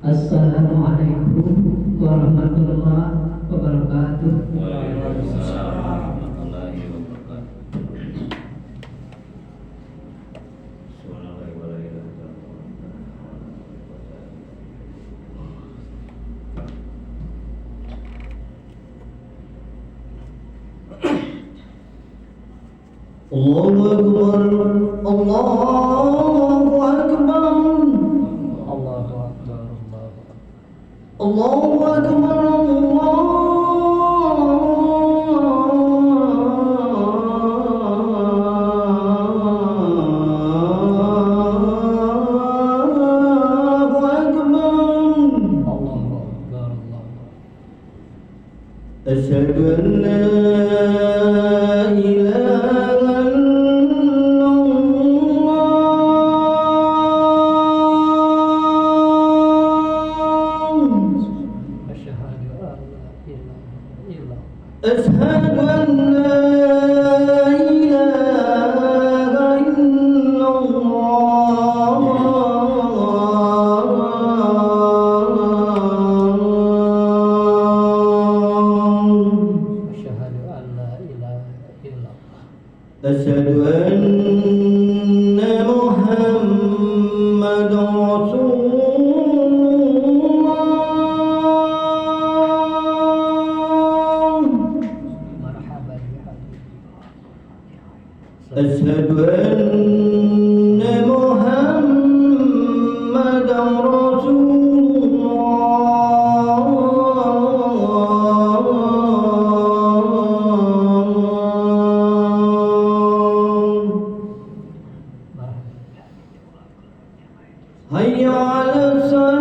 Assalamualaikum warahmatullahi wabarakatuh. Waalaikumsalam warahmatullahi wabarakatuh. Allahu Akbar, Allahu Akbar, Allahu Akbar, أشهد أن لا إله إلا الله أشهد أن لا إله إلا أشهد أن محمد رسول الله أشهد أن محمد رسول حي على الصلاة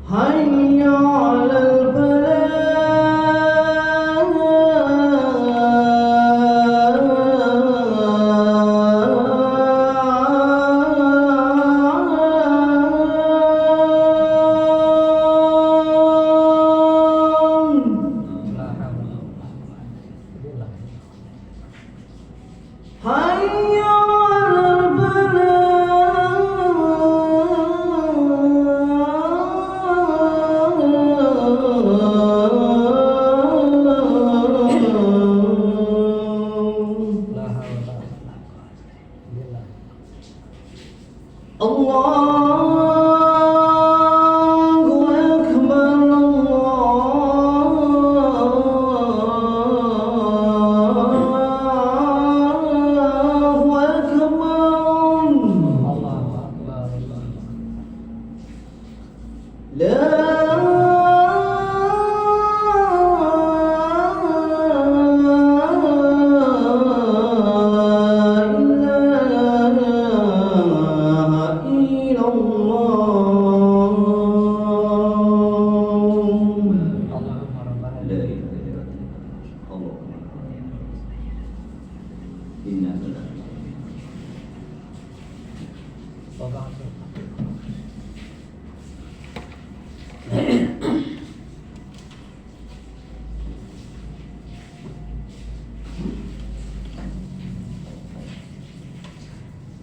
حي على حي على حي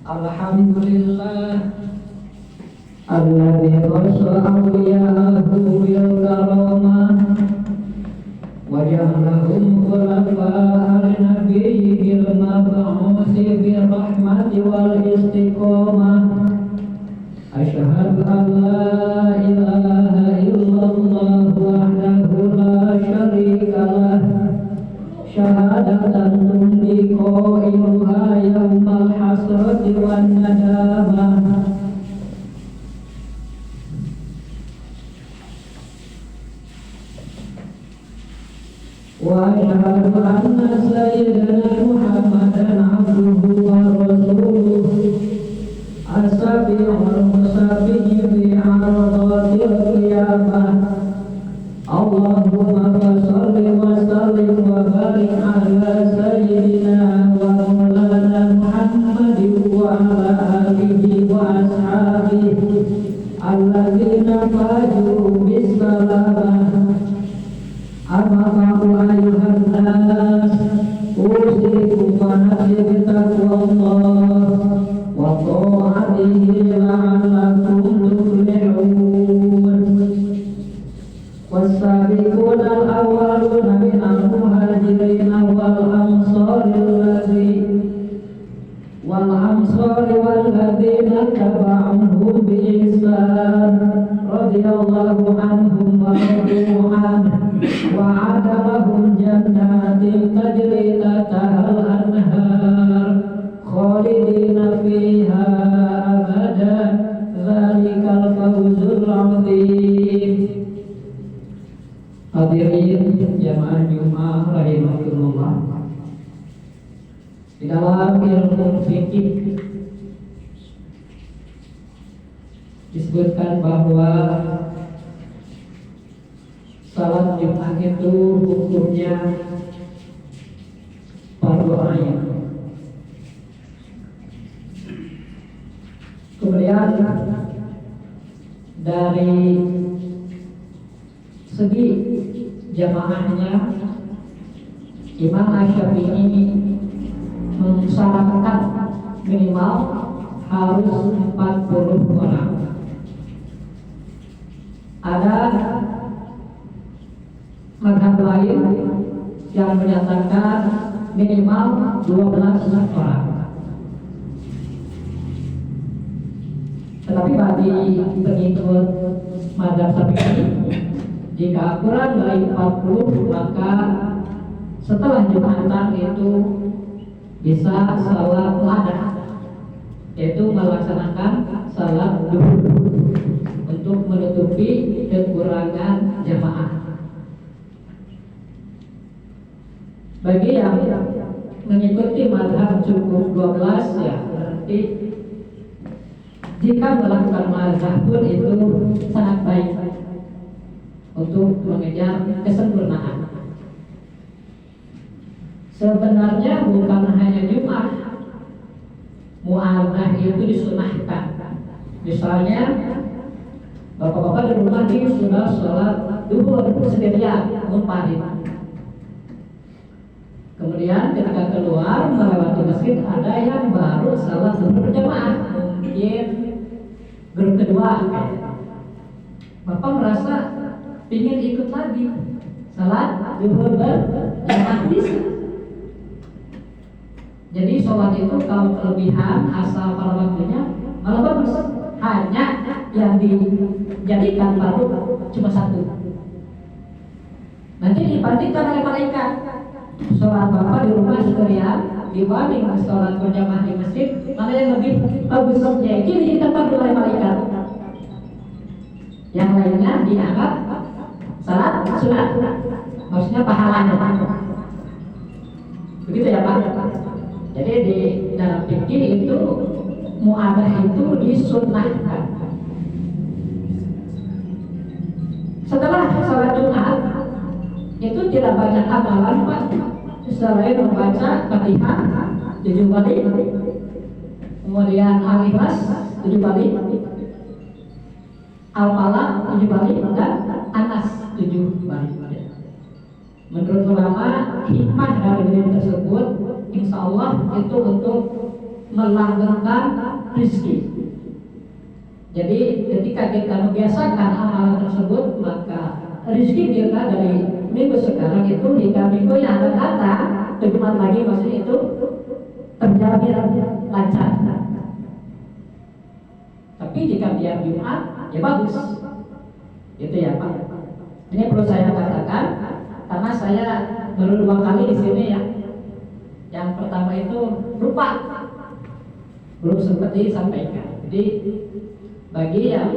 Alhamdulillah alladzi khassa awliya'ahu bil karamah wa ja'alahum khulafa'a nabiyyil mab'uthi bir rahmati wal istiqamah. Asyhadu an la ilaha illallah wahdahu la syarika lah syahadatan tundiqo iluha yawmal hasrati wan nadamah. وأشهد أن سيدنا محمدا عبده ورسوله السبيع المسبح في عرضات القيامة اللهم صل وسلم وبارك على سيدنا ومولانا محمد وعلى آله وأصحابه الذين فازوا بالسلامة أما بعد أيها الناس أوصيكم ونفسي بتقوى الله وطاعته لعلكم تفلحون والسابقون الأولون من المهاجرين والأنصار والذين اتبعوهم بإحسان رضي الله عنهم ورضوا عنه وعد لهم جنات تجري تحتها الأنهار خالدين فيها أبدا ذلك الفوز العظيم. Hadirin jamaah Jumat rahimakumullah. Di dalam ilmu fikih disebutkan bahwa salat Jumat itu hukumnya fardu ain. Kemudian dari segi jamaahnya Imam Asy-Syafi'i mensyaratkan minimal harus 40 orang. Ada mazhab lain yang menyatakan minimal 12 orang. Tetapi bagi pengikut mazhab Syafi'i, jika kurang dari 40 maka setelah Jumatan itu bisa salat ladah, yaitu melaksanakan salat duhur untuk menutupi kekurangan jamaah. Bagi yang mengikuti mazhab cukup 12 ya berarti jika melakukan mazhab pun itu sangat baik untuk mengejar kesempurnaan. Sebenarnya bukan hanya Jumat, mu'adzah itu disunahkan. Misalnya bapak-bapak di rumah ini sudah sholat duhur sendirian munfarid. Kemudian ketika keluar melewati masjid ada yang baru sholat duhur berjamaah, mungkin grup kedua. Bapak merasa ingin ikut lagi salat duhur berjamaah bisa. Jadi sholat itu kalau kelebihan asal pada waktunya malah bagus. Hanya yang dijadikan baru cuma satu. Nanti dibandingkan oleh malaikat. Sholat bapak di rumah sekalian dibanding sholat berjamaah di masjid, mana yang lebih bagus? Yaitu dijadikan oleh malaikat. Yang lainnya dianggap salat sunat, maksudnya pahalanya. Begitu ya Pak? Jadi di dalam fikih itu mu'adzah itu disunnahkan. Setelah salat Jumat itu tidak banyak amalan Pak selain membaca Fatihah 7 kali, kemudian Al-Ikhlas 7 kali, Al-Falaq 7 kali, dan Anas 7 kali. Menurut ulama hikmah dari diri tersebut insya Allah itu untuk melanggengkan rezeki. Jadi ketika kita membiasakan amalan tersebut maka rezeki kita dari minggu sekarang itu hingga minggu yang akan datang ke Jumat lagi maksudnya itu terjamin lancar. Tapi jika dia Jumat ya bagus. Itu ya Pak. Ini perlu saya katakan karena saya baru 2 kali di sini ya. Yang pertama itu lupa, belum sempat disampaikan. Jadi bagi yang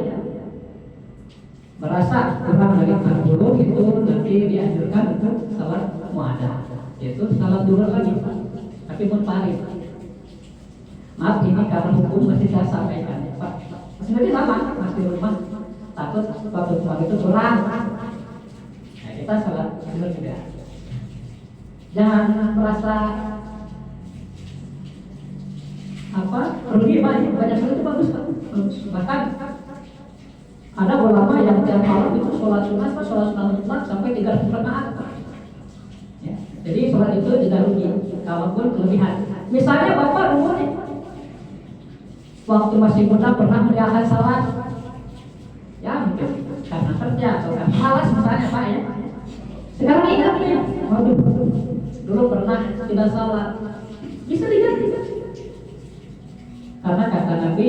merasa kurang dari 40 itu nanti dianjurkan untuk salat semua ada. Itu salat duhur lagi, tapi munfarid. Maaf ini karena hukum masih saya sampaikan ya Pak. Sebenarnya sama, masih di rumah takut waktu sholat itu kurang. Nah kita salat duhur juga. Jangan merasa rugi banyak sholat itu bagus Pak. Bahkan ada ulama yang tiap malam itu sholat sunat mutlak sampai 300 rakaat. Ya, jadi sholat itu tidak rugi, kalaupun kelebihan. Misalnya bapak umur waktu masih muda pernah meninggalkan sholat, ya mungkin karena kerja atau karena malas misalnya Pak ya. Sekarang ingat ya, waduh, dulu pernah tidak sholat, bisa diganti. Karena kata Nabi,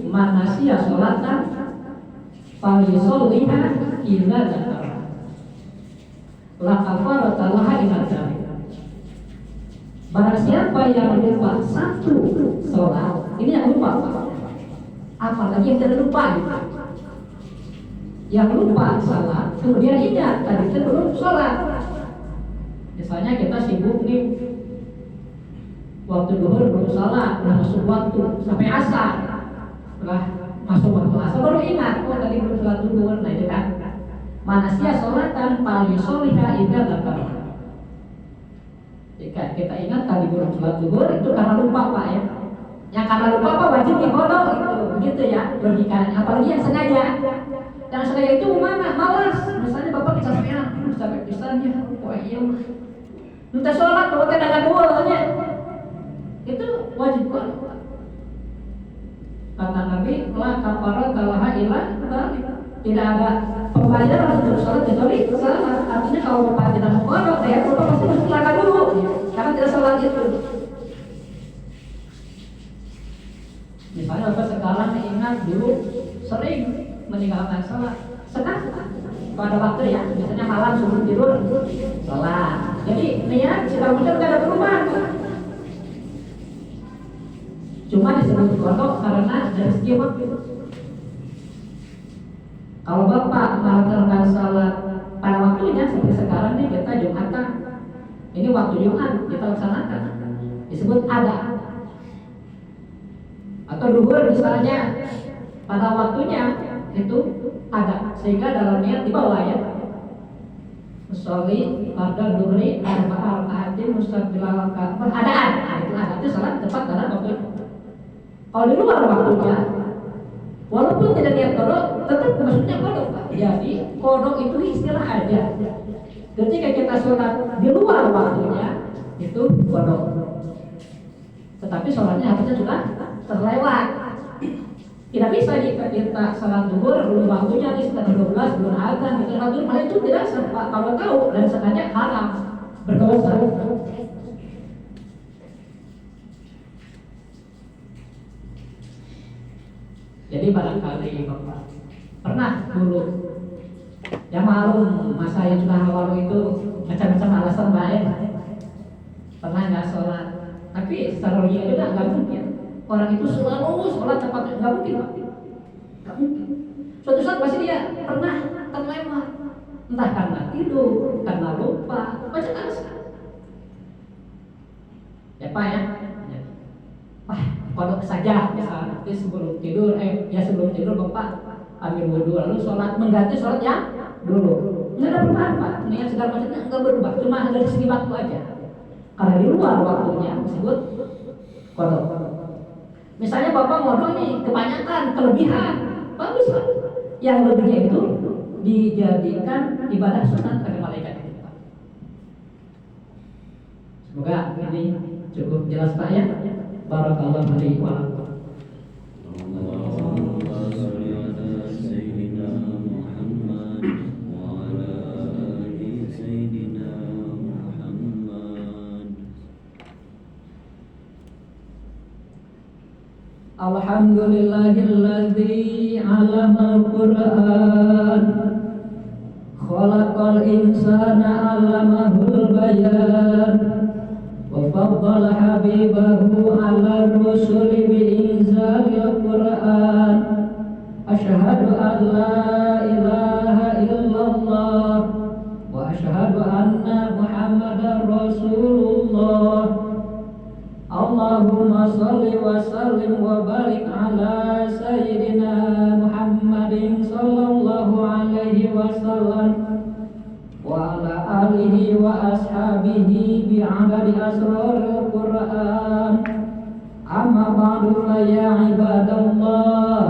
manasya sholatan falisolliha idza dzakara la kafarata laha illa dzalik. Barang siapa yang lupa satu sholat, ini yang lupa, apalagi yang tidak lupa gitu. Yang lupa sholat, kemudian ingat tadi itu belum sholat. Misalnya kita sibuk nih, waktu duhur belum sholat, udah masuk waktu sampai asar, setelah masuk waktu asar baru ingat, oh tadi belum sholat duhur. Nah itu kan manasya sholatan falisolliha idza dzakara. Jika kita ingat tadi belum sholat duhur itu karena lupa Pak ya. Yang karena lupa Pak wajib dikodok itu, begitu ya logikanya. Apalagi yang sengaja. Yang sengaja itu mana? Malas. Misalnya bapak kecapean, sampai pisannya, wah iya mah. Minta sholat, bapak tidak ada duanya. Itu wajib kodok. Kata Nabi, la kafarata laha illa dzalik. Tidak ada pembayaran untuk sholat kecuali salat. Artinya kalau bapak tidak mau kodok, ya bapak pasti harus neraka dulu, karena tidak sholat itu. Misalnya bapak sekarang ingat dulu sering meninggalkan sholat, sekarang pada waktu ya, misalnya malam sebelum tidur sholat. Jadi niat sudah muncul tidak ada perubahan. Cuma disebut kodok karena dari segi waktu. Kalau bapak melaksanakan sholat pada waktunya seperti sekarang nih kita Jumatan, ini waktu Jumat kita laksanakan, disebut ada. Atau duhur misalnya pada waktunya itu ada, sehingga dalam niat di bawah ya. Musolli pada duhri arba'a raka'atin mustaqbilal ka'bah. Adaan, itu ada itu salat tepat pada waktu. Kalau di luar waktunya, walaupun tidak niat kodok, tetap maksudnya kodok Pak. Jadi kodok itu istilah aja. Ketika kita sholat di luar waktunya itu kodok. Tetapi sholatnya harusnya sudah terlewat. Tidak bisa jika kita sholat duhur belum waktunya di sekitar 12 belum azan gitu. Sholat duhur malah itu tidak kalau tahu dan sengaja haram, berdosa. Jadi barangkali bapak pernah dulu yang malum masa yang sudah lalu itu macam-macam alasan lain, pernah nggak sholat, tapi secara logika juga nggak mungkin orang itu selalu sholat tepat, nggak mungkin Pak, nggak mungkin. Suatu saat pasti dia pernah terlewat, entah karena tidur, karena lupa, macam alasan. Ya Pak ya, Pak kodok saja misalnya nanti sebelum tidur, sebelum tidur bapak ambil wudhu lalu sholat, mengganti sholat yang dulu, nggak ada perubahan Pak, niat segala macamnya nggak berubah, cuma dari segi waktu aja. Karena di luar waktunya disebut kodok. Misalnya bapak ngodok nih kebanyakan, kelebihan, bagus Pak. Yang lebihnya itu dijadikan ibadah sunat pada malaikat itu Pak. Semoga ini cukup jelas Pak ya. Barakallahu alaihi wa sallam. Alhamdulillahilladzi 'allamal Qur'an khalaqal insana 'allamahul bayan wa faddala habibahu 'ala rusuli bi inzalil Qur'an. Asyhadu an la ilaha illallah wa asyhadu anna Muhammadar Allahumma salli wa sallim wa barik ala sayyidina Muhammadin sallallahu alaihi wasallam wa ala alihi wa ashabihi bi'adadi asraril Qur'an. Amma ba'du fa ya ibadallah,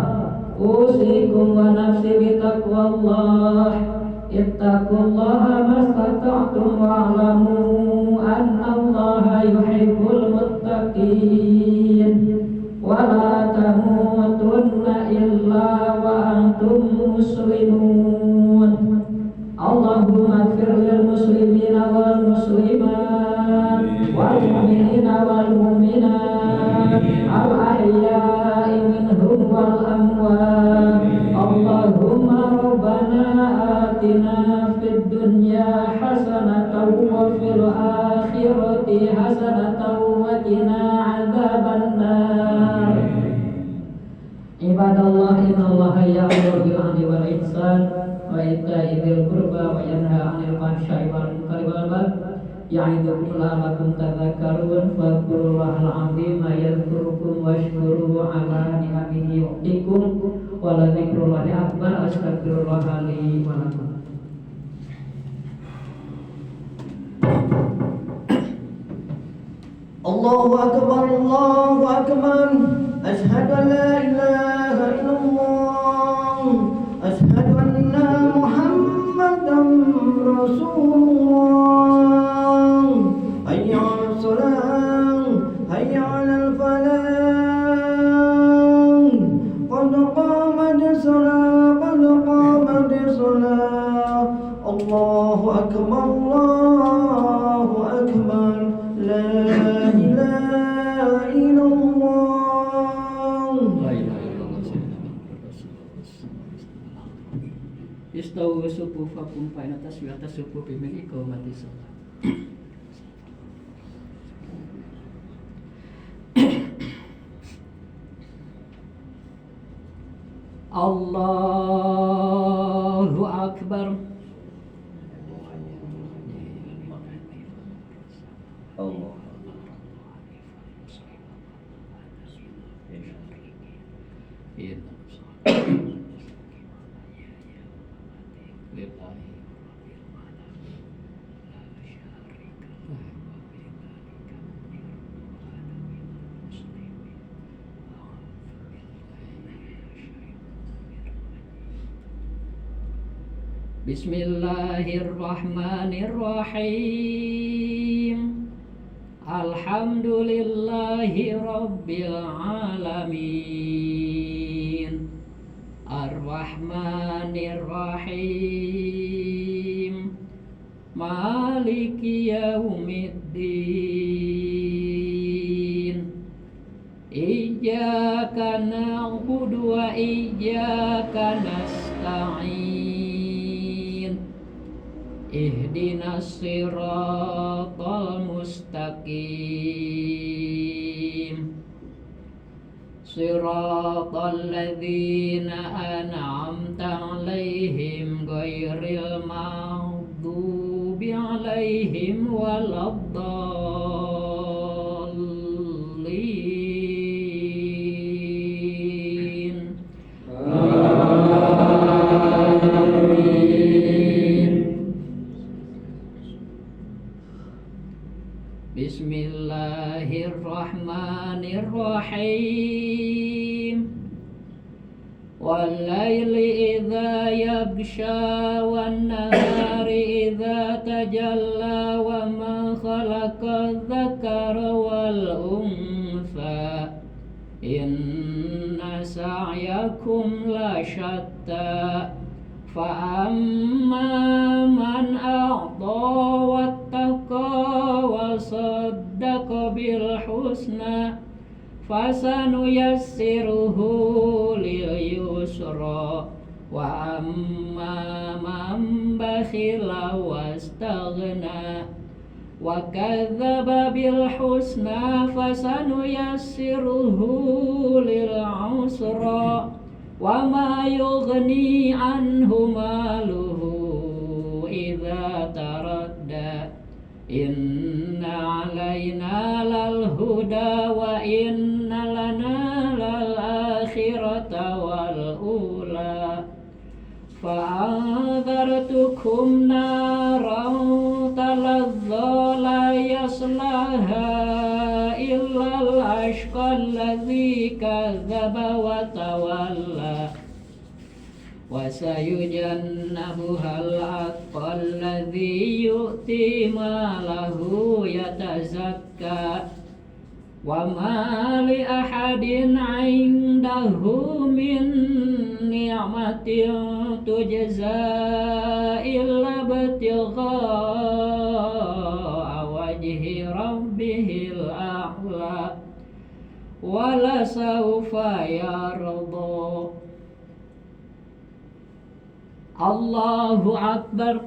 usikum wa nafsi bitaqwallah. Ittaqullaha mastata'tum wa'lamu anna Allaha yuhibbul muttaqin wa la tamutunna illa wa antum muslimun. Allahumma ighfir lil muslimina wal muslimat wal mu'minina wal mu'minat al ahya'i minhum wal amwat. Allahumma rabbana atina fid dunya hasanatan wa fil akhirati hasanatan wa qina adzabannar. Ibadallah, innallaha ya'muru bil 'adli wal ihsan wa ita'i dzil qurba wa yanha 'anil fahsya'i wal munkari wal baghi ya'idukum la'allakum tadhakkarun. Fadhkurullahal 'azima yadhkurukum washkuruhu 'ala ni'amihi yu'tikum wa la dzikrullahi akbar. Astaghfirullah li wa lakum. Allahu akbar, Allahu akbar. Ashhadu an la ilaha illallah, ashhadu anna Muhammadan Rasulullah. Hayya 'alas salah, hayya 'alal falah. Qad qamatis salah, qad qamatis salah. Allahu akbar, Allahu akbar. La ilaha illallah. Istawu sufufakum fa inna taswiyata sufufi min iqamati shalah. Allahu akbar. Allah. Bismillahirrahmanirrahim. Alhamdulillahi rabbil alamin. Ar-Rahmanir-Rahim. Maliki yaumiddin. Iyyaka na'budu wa iyyaka nasta'in. Ihdinas siratal mustaqim. Siratal ladzina an'amta 'alaihim ghairil maghdubi 'alaihim waladdallin. Bismillahirrahmanirrahim. Wal-laili idza yaghsha wan-nahari idza tajalla wa ma khalaqa dzakara wal untha inna sa'yakum la shatta fa amma man a'ta wattaqa wa saddaqa bil husna fasanuyassiruhu lil yusra wa amma man bakhila wastaghna wa kadzdzaba bil husna fasanuyassiruhu lil usra wa ma yughni anhu maluhu idza taradda Inna alaina lal huda wa inna lana lal akhirata wal ula fa'adhartukum naran talazza la yaslaha illa al-ashqa alladhi kadzdzaba wa tawalla wa sayujannabuha al-atqa alladhi yu'ti malahu yatazakka wa ma li ahadin 'indahu min ni'matin tujza illa ibtigha'a wajhi rabbihil a'la wa la sawfa yarda. Allahu Akbar.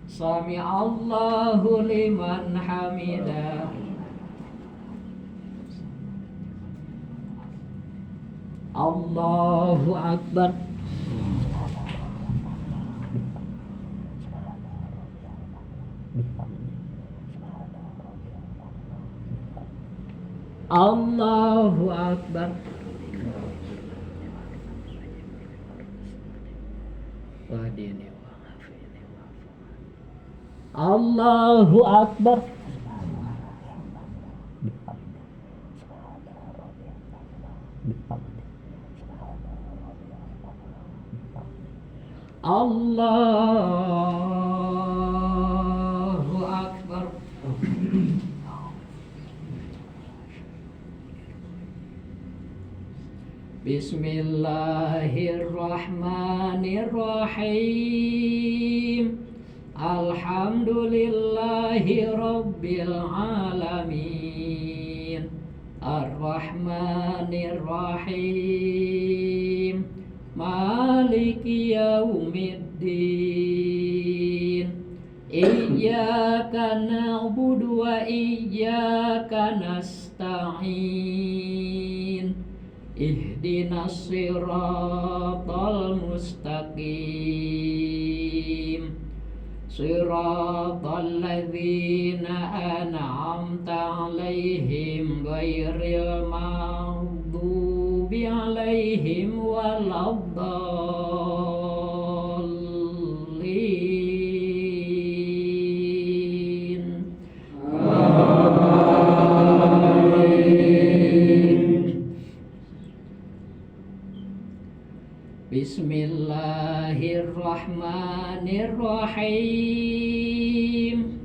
Sami Allahu liman hamidah. Allahu Akbar. Allahu Akbar. Wahdini wa afini wa Allahu Akbar. Allahu Akbar. Bismillahirrahmanirrahim. Alhamdulillahi rabbil alamin. Ar-Rahmanir-Rahim. Maliki yaumiddin. Iyyaka na'budu wa iyyaka nasta'in. Ihdinas siratal mustaqim. Siratal ladzina an'amta 'alaihim ghairil maghdubi 'alaihim waladdallin. Bismillahirrahmanirrahim.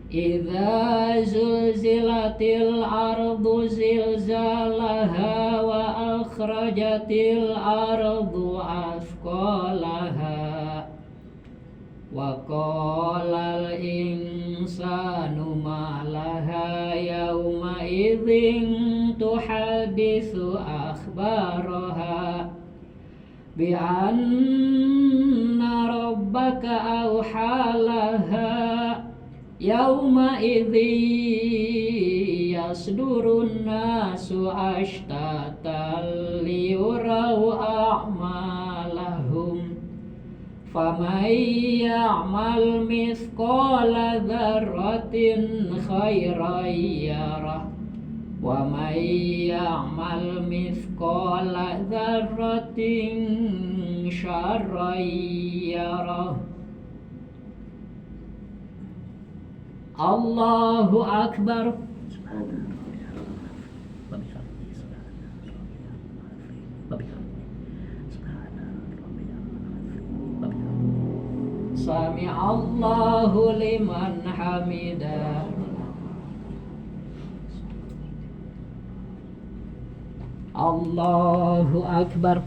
Idza zulzilatil ardu zilzalaha wa akhrajatil ardu athqalaha wa qalal insanu ma laha yawma idzin tuhaditsu akhbaraha bi anna rabbaka awhalaha yawma idzi yasdurun nasu ashtatan liyurau a'malahum faman ya'mal mithqala dzarratin khairan yarah wa man ya'mal mithqala dzarratin syarran yarah. Allahu Akbar. Sami Allahu liman hamidah. Allahu Akbar.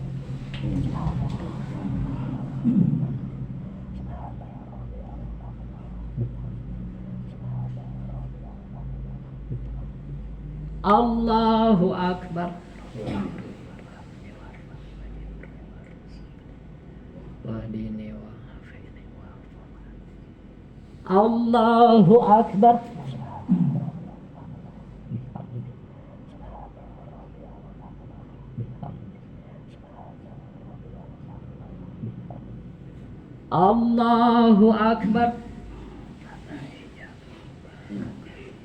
Allahu Akbar. Allahu Akbar. Allahu Akbar.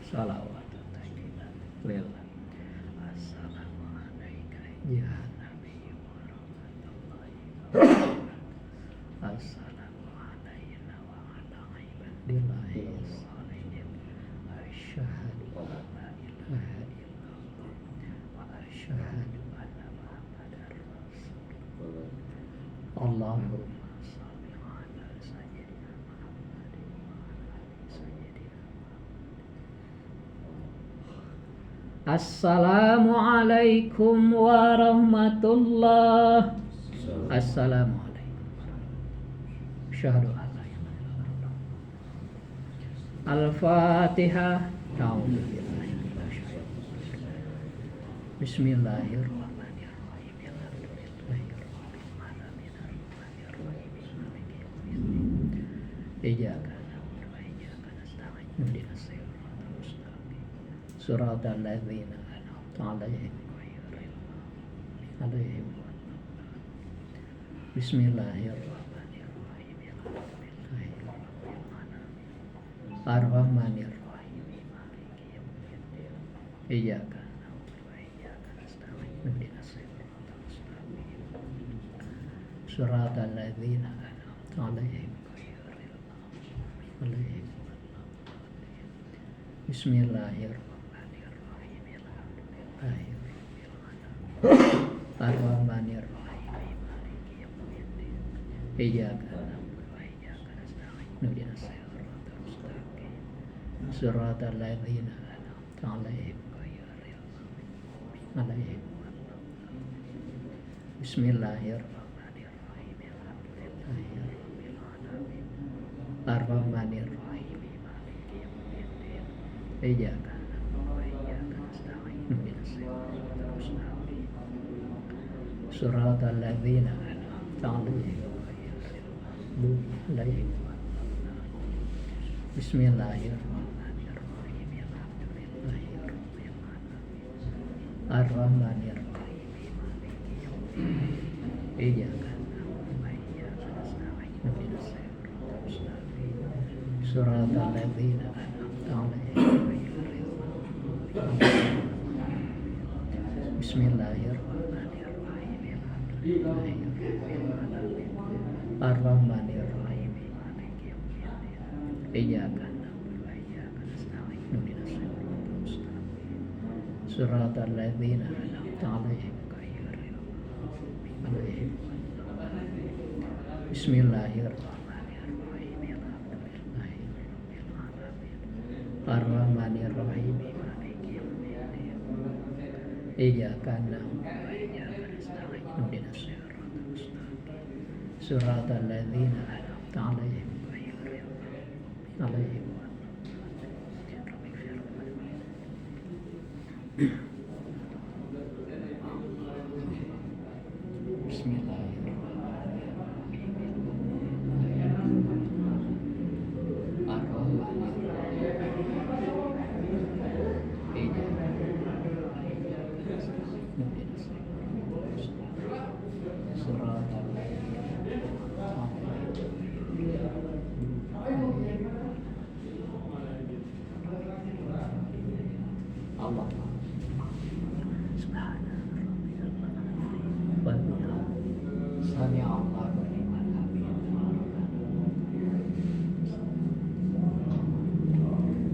Salawat. Lillah. Assalamualaikum ya Nabi warahmatullahi. Assalamualaikum wa ala ibadillahi sholihin. Asyhadu an la ilaha illallah wa asyhadu anna Muhammadar Rasulullah. Allahumma shalli ala sayyidina Muhammadin wa ala ali sayyidina Muhammad. Assalamualaikum warahmatullahi. Assalamualaikum. Asyhadu an la ilaha illallah. Al-Fatihah. A'udzubillahi minasyaitonir. Bismillahirrahmanirrahim. Iyyaka na'budu wa iyyaka nasta'in. Ihdinas siratal mustaqim. Siratal ladzina an'amta 'alaihim ghairil maghdubi 'alaihim waladdallin. Bismillahirrahmanirrahim. Ar-Rahmanir-Rahim. Maliki yaumiddin. Iyyaka na'budu wa iyyaka nasta'in. Ihdinas siratal mustaqim. Siratal ladzina an'amta 'alaihim ghairil maghdubi 'alaihim waladdallin. Bismillahirrahmanirrahim. Alhamdulillahirabbil alamin. Ar-Rahmanir-Rahim. Maliki yaumiddin. Iyyaka na'budu wa iyyaka nasta'in. Ihdinas siratal mustaqim. Siratal ladzina an'amta 'alaihim ghairil maghdubi 'alaihim waladdallin. Bismillahirrahmanirrahim. Alhamdulillahirabbil alamin. Ar-Rahmanir-Rahim. Maliki yaumiddin. Iyyaka na'budu wa iyyaka nasta'in. Ihdinas siratal mustaqim. Siratal ladzina an'amta 'alaihim ghairil maghdubi 'alaihim waladdallin. Bismillahirrahmanirrahim. Alhamdulillahirabbil alamin. Ar-Rahmanir-Rahim. Maliki yaumiddin. Iyyaka na'budu wa iyyaka nasta'in. Ihdinas siratal mustaqim. Siratal ladzina an'amta 'alaihim ghairil maghdubi 'alaihim. Bismillahirrahmanirrahim. Alhamdulillahirabbil alamin. Ar-Rahmanir-Rahim. Maliki yaumiddin. Iyyaka na'budu wa iyyaka nasta'in. Ihdinas siratal mustaqim. Siratal ladzina an'amta 'alaihim ghairil maghdubi 'alaihim. Bismillahirrahmanirrahim. Alhamdulillahirabbil alamin. Ar-Rahmanir-Rahim. Maliki yaumiddin. Iyyaka na'budu wa iyyaka nasta'in. Ihdinas siratal mustaqim. Siratal ladzina an'amta 'alaihim ghairil maghdubi 'alaihim. Allah. Sami Allah wa ni'mal hamid.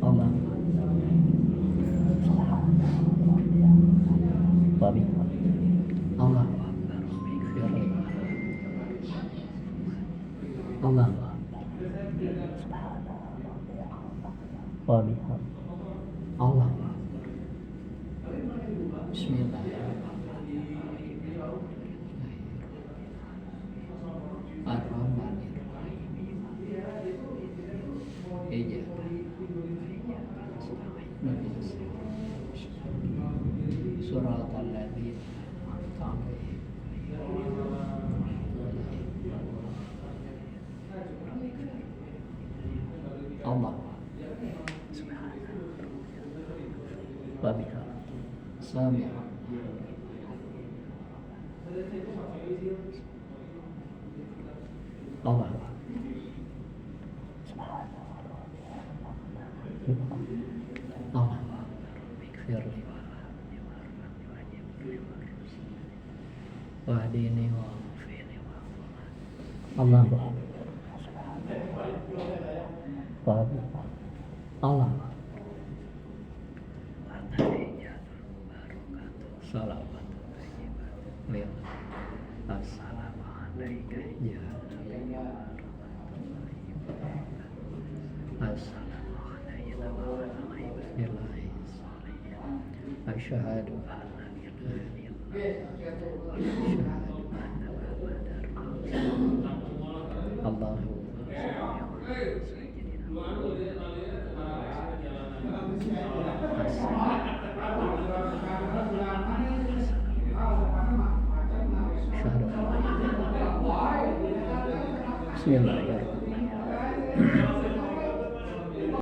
Allah. Babi. Allah. Allah. Babi. Allah. Bismillahirrahmanirrahim. Ar-Rahmanir-Rahim. Iyyaka nasta'in. Siratal ladzina an'amta 'alaihim. Allah. Wabiha. Sami. Allah. wahdini wa'afini Allah Allah salawat assalamu alaika ya nabi assalamu alaika wa ala ibadillahi sholihin asyhadu an la ilaha illallah wa asyhadu anna muhammadar rasulullah Allahumma shalli ala sayyidina Bismillahirrahmanirrahim.